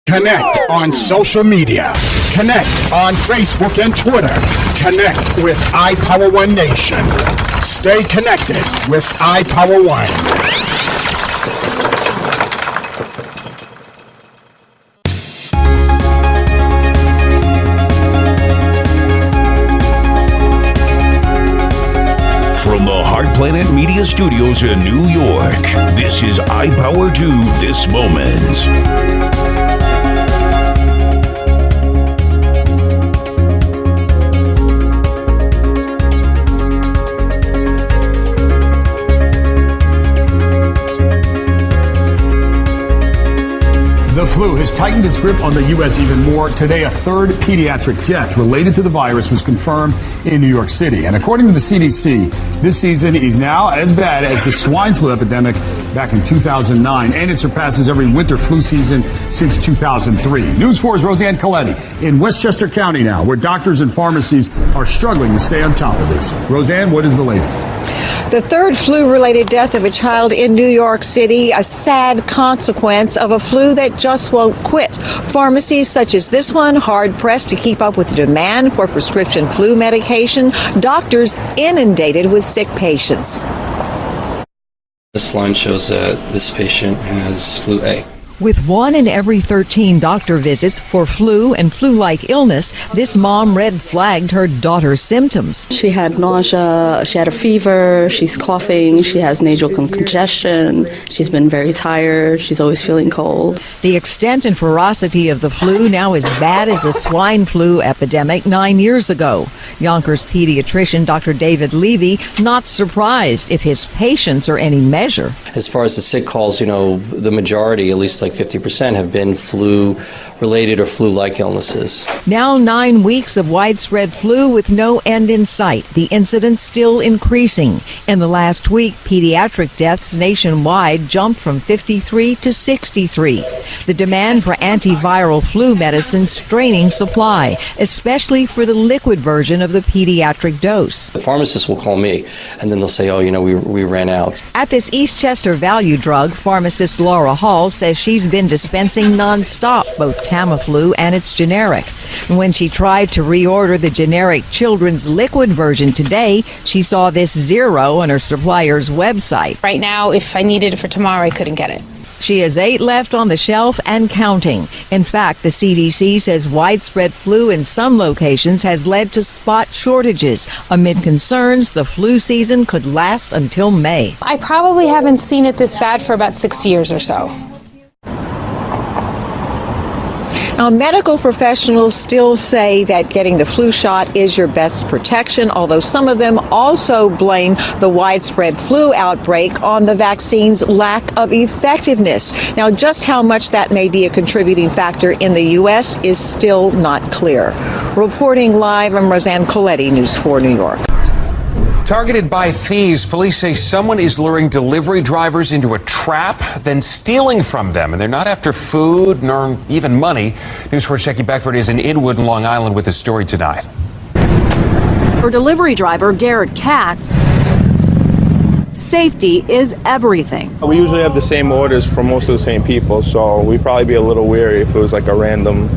Connect on social media. Connect on Facebook and Twitter. Connect with iPower One Nation. Stay connected with iPower One. From the Hard Planet Media Studios in New York, this is iPower 2 This Moment. The flu has tightened its grip on the U.S. even more. Today, a third pediatric death related to the virus was confirmed in New York City. And according to the CDC, this season is now as bad as the swine flu epidemic back in 2009, and it surpasses every winter flu season since 2003. News 4's Roseanne Coletti in Westchester County now, where doctors and pharmacies are struggling to stay on top of this. Roseanne, what is the latest? The third flu-related death of a child in New York City, a sad consequence of a flu that just won't quit. Pharmacies such as this one, hard-pressed to keep up with the demand for prescription flu medication. Doctors inundated with sick patients. This line shows that this patient has flu A. With 1 in every 13 doctor visits for flu and flu-like illness, this mom red flagged her daughter's symptoms. She had nausea, she had a fever, she's coughing, she has nasal congestion, she's been very tired, she's always feeling cold. The extent and ferocity of the flu now as bad as the swine flu epidemic 9 years ago. Yonkers pediatrician Dr. David Levy not surprised if his patients are any measure. As far as the sick calls, the majority, at least like 50%, have been flu-related or flu-like illnesses. Now 9 weeks of widespread flu with no end in sight. The incidence still increasing. In the last week, pediatric deaths nationwide jumped from 53 to 63. The demand for antiviral flu medicine straining supply, especially for the liquid version of the pediatric dose. The pharmacist will call me, and then they'll say, we ran out. At this Eastchester Value Drug, pharmacist Laura Hall says she's been dispensing nonstop both Tamiflu and its generic. When she tried to reorder the generic children's liquid version today, she saw this zero on her supplier's website. Right now, if I needed it for tomorrow, I couldn't get it. She has 8 left on the shelf and counting. In fact, the CDC says widespread flu in some locations has led to spot shortages. Amid concerns, the flu season could last until May. I probably haven't seen it this bad for about 6 years or so. Now, medical professionals still say that getting the flu shot is your best protection, although some of them also blame the widespread flu outbreak on the vaccine's lack of effectiveness. Now, just how much that may be a contributing factor in the U.S. is still not clear. Reporting live, I'm Roseanne Coletti, News 4 New York. Targeted by thieves, police say someone is luring delivery drivers into a trap, then stealing from them. And they're not after food nor even money. News 4's Jackie Beckford is in Inwood, Long Island with the story tonight. For delivery driver Garrett Katz, safety is everything. We usually have the same orders from most of the same people, so we'd probably be a little weary if it was like a random,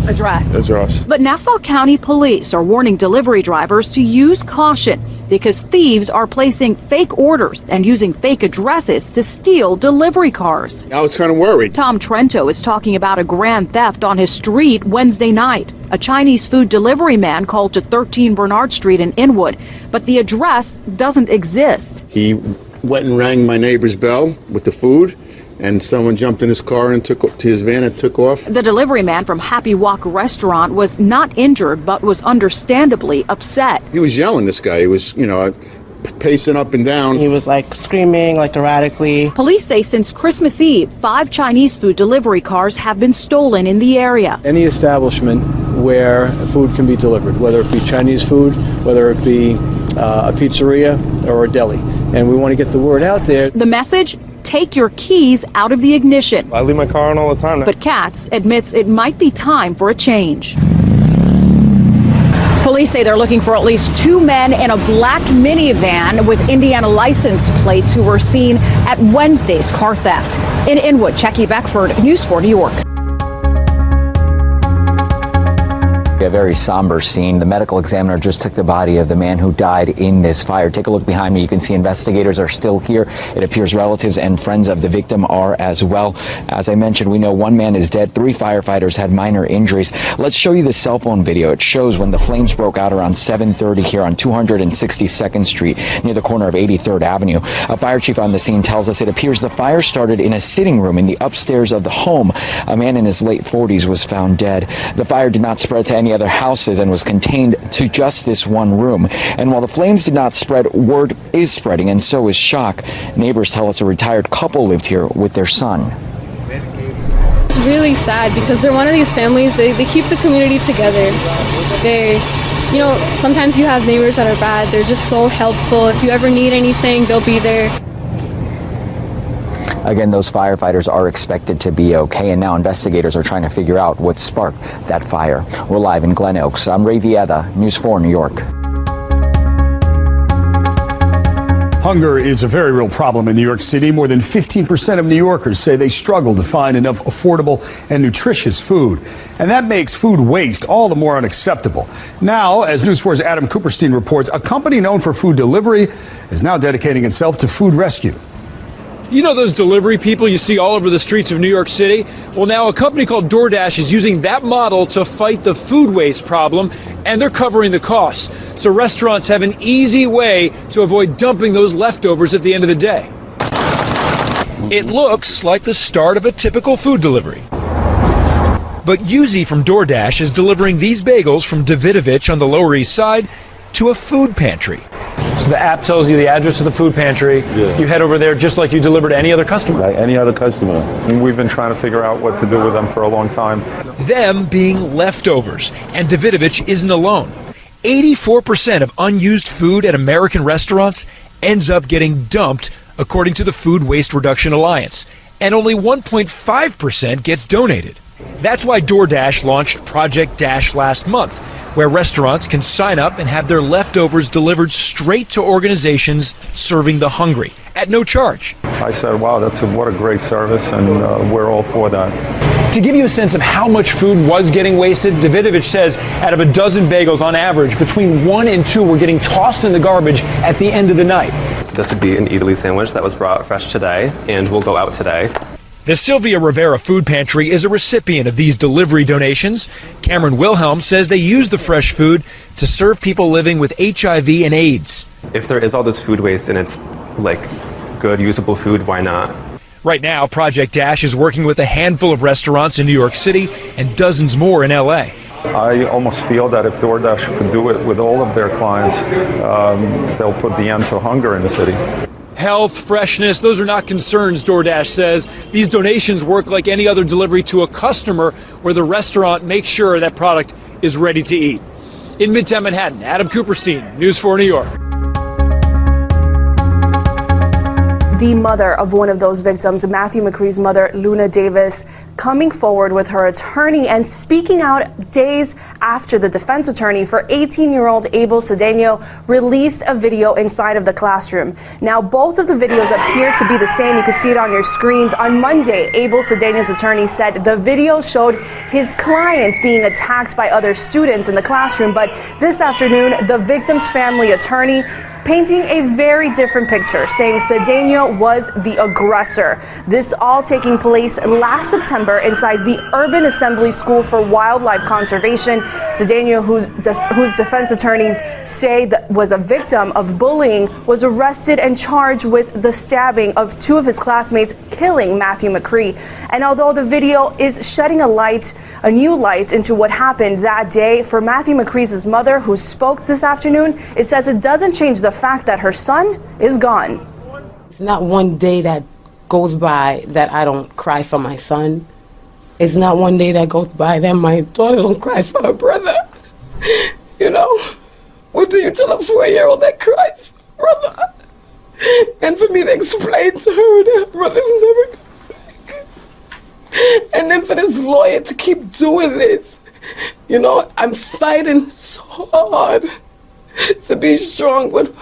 address. But Nassau County Police are warning delivery drivers to use caution because thieves are placing fake orders and using fake addresses to steal delivery cars. I was kind of worried. Tom Trento is talking about a grand theft on his street Wednesday night. A Chinese food delivery man called to 13 Bernard Street in Inwood, but the address doesn't exist. He went and rang my neighbor's bell with the food, and someone jumped in his car and took to his van and took off. The delivery man from Happy Walk restaurant was not injured, but was understandably upset. He was yelling, this guy. He was, pacing up and down. He was screaming erratically. Police say since Christmas Eve, 5 Chinese food delivery cars have been stolen in the area. Any establishment where food can be delivered, whether it be Chinese food, whether it be a pizzeria or a deli. And we want to get the word out there. The message? Take your keys out of the ignition. I leave my car on all the time. But Katz admits it might be time for a change. Police say they're looking for at least 2 men in a black minivan with Indiana license plates who were seen at Wednesday's car theft. In Inwood, Jackie Beckford, News 4 New York. a very somber scene. The medical examiner just took the body of the man who died in this fire. Take a look behind me. You can see investigators are still here. It appears relatives and friends of the victim are as well. As I mentioned, we know one man is dead. 3 firefighters had minor injuries. Let's show you the cell phone video. It shows when the flames broke out around 7:30 here on 262nd Street near the corner of 83rd Avenue. A fire chief on the scene tells us it appears the fire started in a sitting room in the upstairs of the home. A man in his late 40s was found dead. The fire did not spread to any other houses and was contained to just this one room. And while the flames did not spread, word is spreading, and so is shock. Neighbors tell us a retired couple lived here with their son. It's really sad because they're one of these families, they keep the community together. Sometimes you have neighbors that are bad. They're just so helpful. If you ever need anything, they'll be there. Again, those firefighters are expected to be okay, and now investigators are trying to figure out what sparked that fire. We're live in Glen Oaks. I'm Ray Vieda, News 4 New York. Hunger is a very real problem in New York City. More than 15% of New Yorkers say they struggle to find enough affordable and nutritious food. And that makes food waste all the more unacceptable. Now, as News 4's Adam Cooperstein reports, a company known for food delivery is now dedicating itself to food rescue. You know those delivery people you see all over the streets of New York City? Well, now a company called DoorDash is using that model to fight the food waste problem, and they're covering the costs. So restaurants have an easy way to avoid dumping those leftovers at the end of the day. It looks like the start of a typical food delivery. But Yuzi from DoorDash is delivering these bagels from Davidovich on the Lower East Side to a food pantry. So the app tells you the address of the food pantry. Yeah. You head over there just like you deliver to any other customer. Like any other customer. And we've been trying to figure out what to do with them for a long time. Them being leftovers. And Davidovich isn't alone. 84% of unused food at American restaurants ends up getting dumped, according to the Food Waste Reduction Alliance. And only 1.5% gets donated. That's why DoorDash launched Project Dash last month, where restaurants can sign up and have their leftovers delivered straight to organizations serving the hungry at no charge. I said, wow, what a great service, and we're all for that. To give you a sense of how much food was getting wasted, Davidovich says out of a dozen bagels on average, between 1 and 2 were getting tossed in the garbage at the end of the night. This would be an Italy sandwich that was brought fresh today and will go out today. The Sylvia Rivera Food Pantry is a recipient of these delivery donations. Cameron Wilhelm says they use the fresh food to serve people living with HIV and AIDS. If there is all this food waste and it's like good, usable food, why not? Right now, Project Dash is working with a handful of restaurants in New York City and dozens more in LA. I almost feel that if DoorDash could do it with all of their clients, they'll put the end to hunger in the city. Health, freshness, those are not concerns, DoorDash says. These donations work like any other delivery to a customer where the restaurant makes sure that product is ready to eat. In Midtown Manhattan, Adam Cooperstein, News 4 New York. The mother of one of those victims, Matthew McCree's mother, Luna Davis, coming forward with her attorney and speaking out days after the defense attorney for 18-year-old Abel Cedeno released a video inside of the classroom. Now, both of the videos appear to be the same. You can see it on your screens. On Monday, Abel Cedeno's attorney said the video showed his client being attacked by other students in the classroom, but this afternoon, the victim's family attorney painting a very different picture, saying Cedeno was the aggressor. This all taking place last September inside the Urban Assembly School for Wildlife Conservation. Cedeno, whose defense attorneys say that was a victim of bullying, was arrested and charged with the stabbing of 2 of his classmates, killing Matthew McCree. And although the video is shedding a new light into what happened that day, for Matthew McCree's mother, who spoke this afternoon, it says it doesn't change the fact that her son is gone. It's not one day that goes by that I don't cry for my son. It's not one day that goes by that my daughter don't cry for her brother. You know, what do you tell a 4-year-old that cries for her brother? And for me to explain to her that her brother's never coming back. And then for this lawyer to keep doing this. You know, I'm fighting so hard to be strong with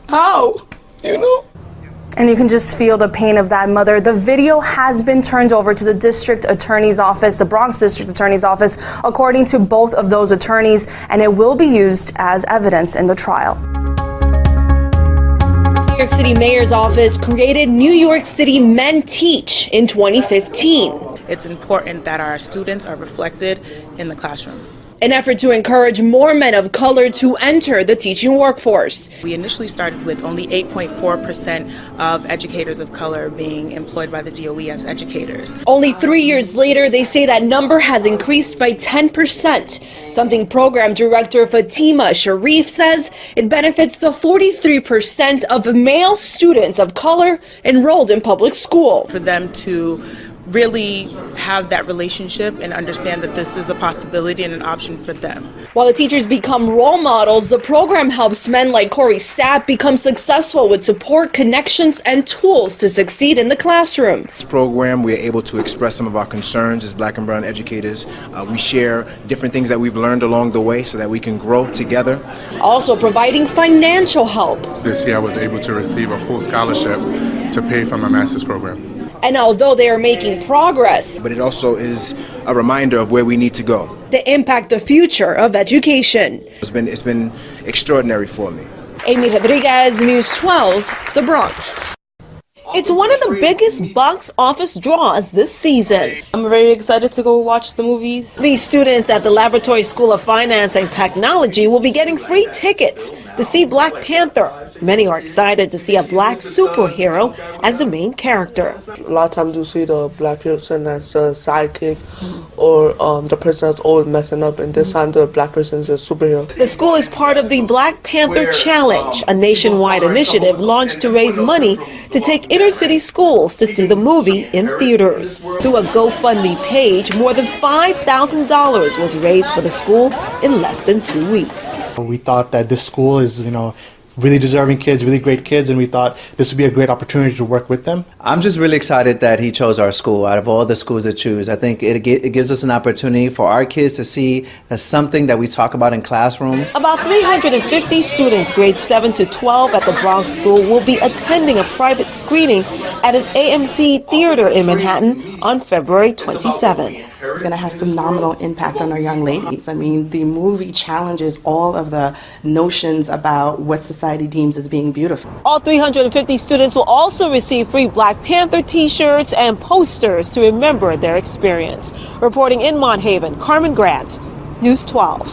how, you know? And you can just feel the pain of that mother. The video has been turned over to the district attorney's office, the Bronx District Attorney's Office, according to both of those attorneys, and it will be used as evidence in the trial. New York City Mayor's office created New York City Men Teach in 2015. It's important that our students are reflected in the classroom. An effort to encourage more men of color to enter the teaching workforce. We initially started with only 8.4% of educators of color being employed by the DOE as educators. Only 3 years later, they say that number has increased by 10%, something program director Fatima Sharif says it benefits the 43% of male students of color enrolled in public school. For them to really have that relationship and understand that this is a possibility and an option for them. While the teachers become role models, the program helps men like Corey Sapp become successful with support, connections, and tools to succeed in the classroom. This program, we are able to express some of our concerns as black and brown educators. We share different things that we've learned along the way so that we can grow together. Also providing financial help. This year I was able to receive a full scholarship to pay for my master's program. And although they are making progress, but it also is a reminder of where we need to go. To impact the future of education. It's been extraordinary for me. Amy Rodriguez, News 12, The Bronx. It's one of the biggest box office draws this season. I'm very excited to go watch the movies. These students at the Laboratory School of Finance and Technology will be getting free tickets to see Black Panther. Many are excited to see a black superhero as the main character. A lot of times you see the black person as the sidekick or the person that's always messing up, and this time the black person is a superhero. The school is part of the Black Panther Challenge, a nationwide initiative launched to raise money to take inner city schools to see the movie in theaters. Through a GoFundMe page, more than $5,000 was raised for the school in less than 2 weeks. We thought that this school is, really deserving kids, really great kids, and we thought this would be a great opportunity to work with them. I'm just really excited that he chose our school out of all the schools to choose. I think it gives us an opportunity for our kids to see as something that we talk about in classroom. About 350 students grades 7 to 12 at the Bronx School will be attending a private screening at an AMC theater in Manhattan on February 27th. It's going to have phenomenal impact on our young ladies. I mean, the movie challenges all of the notions about what society deems as being beautiful. All 350 students will also receive free Black Panther t-shirts and posters to remember their experience. Reporting in Mont Haven, Carmen Grant, News 12.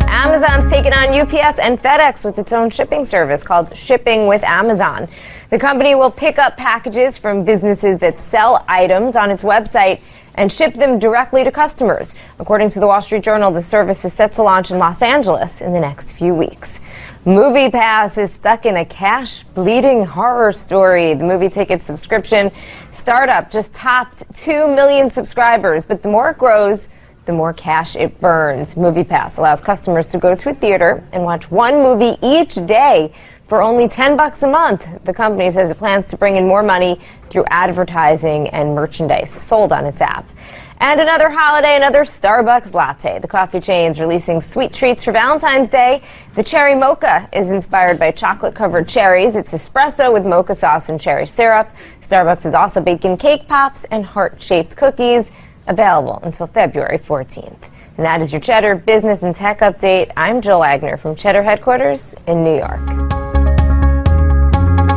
Amazon's taken on UPS and FedEx with its own shipping service called Shipping with Amazon. The company will pick up packages from businesses that sell items on its website and ship them directly to customers. According to the Wall Street Journal, the service is set to launch in Los Angeles in the next few weeks. MoviePass is stuck in a cash-bleeding horror story. The movie ticket subscription startup just topped 2 million subscribers, but the more it grows, the more cash it burns. MoviePass allows customers to go to a theater and watch one movie each day for only $10 a month. The company says it plans to bring in more money through advertising and merchandise sold on its app. And another holiday, another Starbucks latte. The coffee chain's releasing sweet treats for Valentine's Day. The cherry mocha is inspired by chocolate-covered cherries. It's espresso with mocha sauce and cherry syrup. Starbucks is also baking cake pops and heart-shaped cookies, available until February 14th. And that is your Cheddar Business and Tech Update. I'm Jill Wagner from Cheddar headquarters in New York.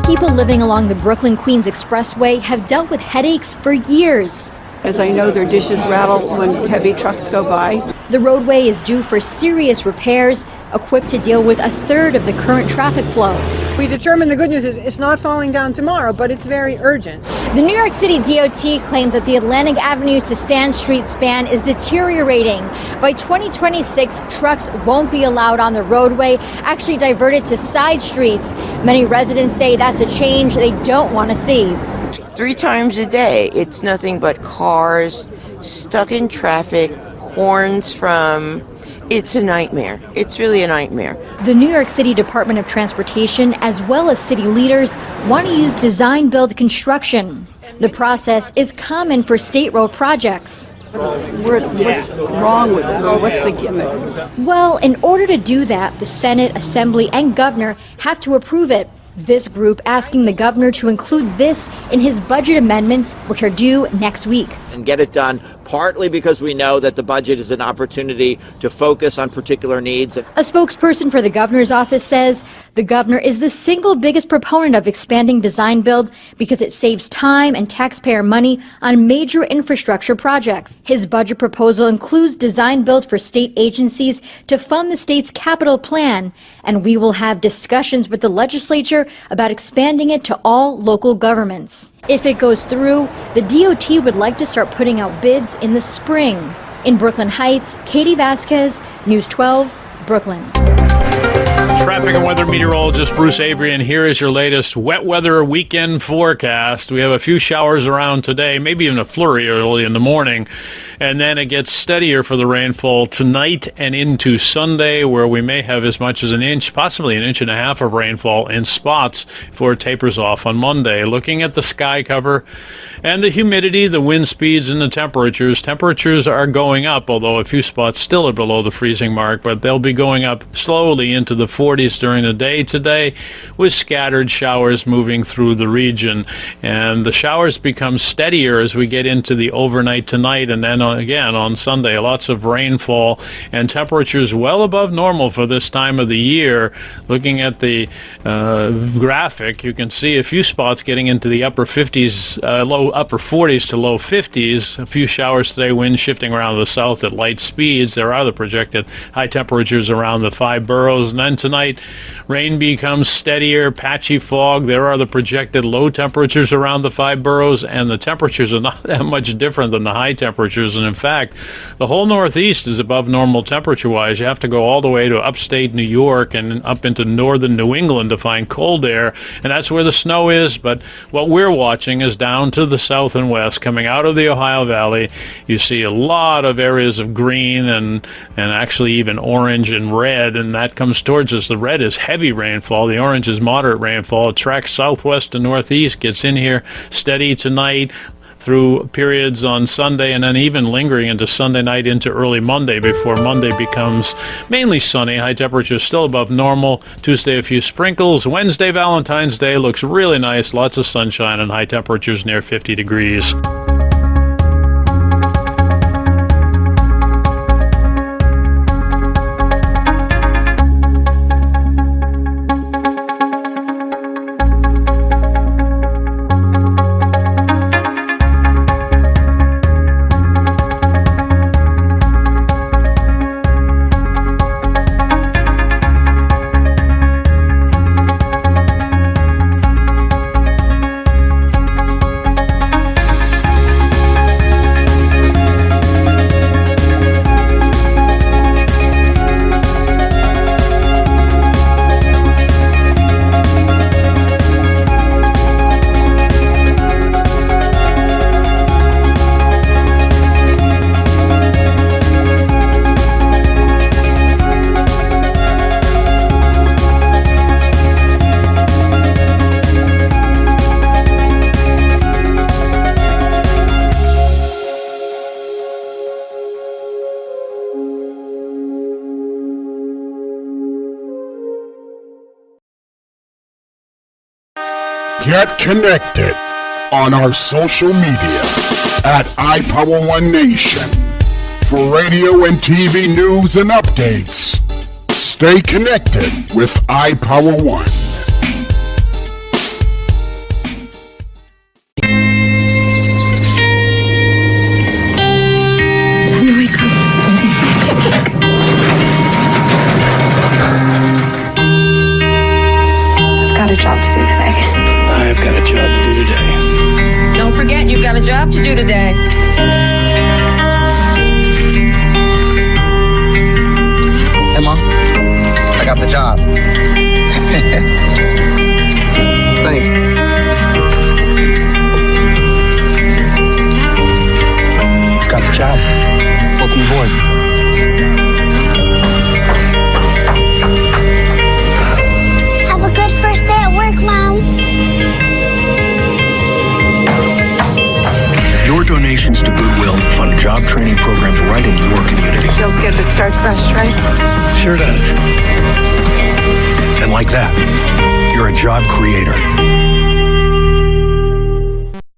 People living along the Brooklyn-Queens Expressway have dealt with headaches for years. As I know, their dishes rattle when heavy trucks go by. The roadway is due for serious repairs, equipped to deal with a third of the current traffic flow. We determined the good news is it's not falling down tomorrow, but it's very urgent. The New York City DOT claims that the Atlantic Avenue to Sand Street span is deteriorating. By 2026, trucks won't be allowed on the roadway, actually diverted to side streets. Many residents say that's a change they don't want to see. 3 times a day, it's nothing but cars, stuck in traffic, horns from... It's a nightmare. It's really a nightmare. The New York City Department of Transportation, as well as city leaders, want to use design-build construction. The process is common for state road projects. What's wrong with it? Or what's the gimmick? Well, in order to do that, the Senate, Assembly, and governor have to approve it. This group asking the governor to include this in his budget amendments, which are due next week. And get it done, partly because we know that the budget is an opportunity to focus on particular needs. A spokesperson for the governor's office says the governor is the single biggest proponent of expanding design build because it saves time and taxpayer money on major infrastructure projects. His budget proposal includes design build for state agencies to fund the state's capital plan, and we will have discussions with the legislature about expanding it to all local governments. If it goes through, the DOT would like to start putting out bids in the spring. In Brooklyn Heights, Katie Vasquez, News 12, Brooklyn. Traffic and weather meteorologist Bruce Avery, and here is your latest wet weather weekend forecast. We have a few showers around today, maybe even a flurry early in the morning, and then it gets steadier for the rainfall tonight and into Sunday, where we may have as much as an inch, possibly an inch and a half of rainfall in spots before it tapers off on Monday. Looking at the sky cover and the humidity, the wind speeds, and the temperatures. Temperatures are going up, although a few spots still are below the freezing mark, but they'll be going up slowly into the 40s during the day today, with scattered showers moving through the region. And the showers become steadier as we get into the overnight tonight, and then again on Sunday. Lots of rainfall and temperatures well above normal for this time of the year. Looking at the graphic, you can see a few spots getting into the upper 50s, upper 40s to low 50s. A few showers today, wind shifting around the south at light speeds. There are the projected high temperatures around the 5 boroughs. And then tonight, rain becomes steadier, patchy fog. There are the projected low temperatures around the 5 boroughs, and the temperatures are not that much different than the high temperatures. And in fact, the whole Northeast is above normal temperature-wise. You have to go all the way to upstate New York and up into northern New England to find cold air, and that's where the snow is. But what we're watching is down to the south and west, coming out of the Ohio Valley. You see a lot of areas of green and actually even orange and red, and that comes towards us. The red is heavy rainfall. The orange is moderate rainfall. It tracks southwest to northeast, gets in here steady tonight through periods on Sunday, and then even lingering into Sunday night into early Monday before Monday becomes mainly sunny. High temperatures still above normal. Tuesday, a few sprinkles. Wednesday, Valentine's Day, looks really nice. Lots of sunshine and high temperatures near 50 degrees. Get connected on our social media at iPower One Nation for radio and TV news and updates. Stay connected with iPower One. Time to wake up. I've got a job to do today. I've got a job to do today. Don't forget, you've got a job to do today. Hey, Mom. I got the job. Thanks. Got the job. Welcome aboard. Have a good first day at work, Mom. You're donations to Goodwill fund job training programs right in your community. Feels good to start fresh, right? Sure does. And like that, you're a job creator.